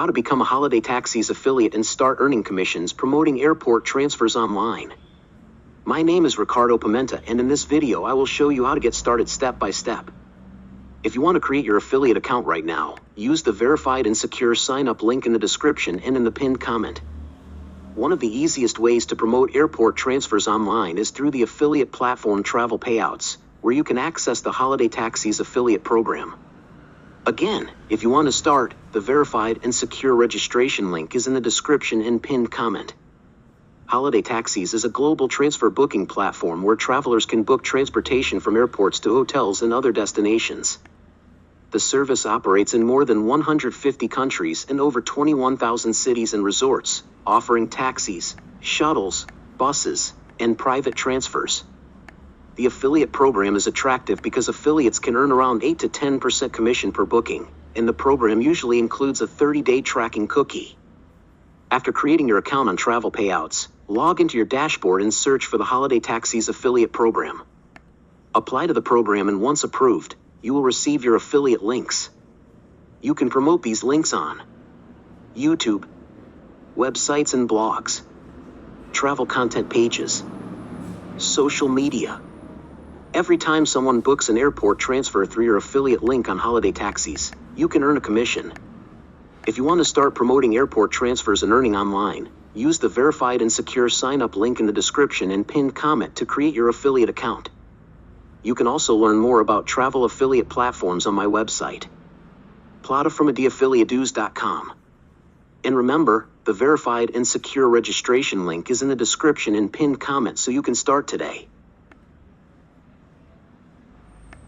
How to become a HolidayTaxis affiliate and start earning commissions promoting airport transfers online. My name is Ricardo Pimenta, and in this video I will show you how to get started step by step. If you want to create your affiliate account right now, use the verified and secure sign-up link in the description and in the pinned comment. One of the easiest ways to promote airport transfers online is through the affiliate platform Travel Payouts, where you can access the HolidayTaxis affiliate program. Again, if you want to start, the verified and secure registration link is in the description and pinned comment. HolidayTaxis is a global transfer booking platform where travelers can book transportation from airports to hotels and other destinations. The service operates in more than 150 countries and over 21,000 cities and resorts, offering taxis, shuttles, buses, and private transfers. The affiliate program is attractive because affiliates can earn around 8 to 10% commission per booking, and the program usually includes a 30-day tracking cookie. After creating your account on Travel Payouts, log into your dashboard and search for the HolidayTaxis affiliate program. Apply to the program, and once approved, you will receive your affiliate links. You can promote these links on YouTube, websites and blogs, travel content pages, social media. Every time someone books an airport transfer through your affiliate link on HolidayTaxis, you can earn a commission. If you want to start promoting airport transfers and earning online, use the verified and secure sign-up link in the description and pinned comment to create your affiliate account. You can also learn more about travel affiliate platforms on my website, plataformadiaffiliados.com. And remember, the verified and secure registration link is in the description and pinned comment so you can start today.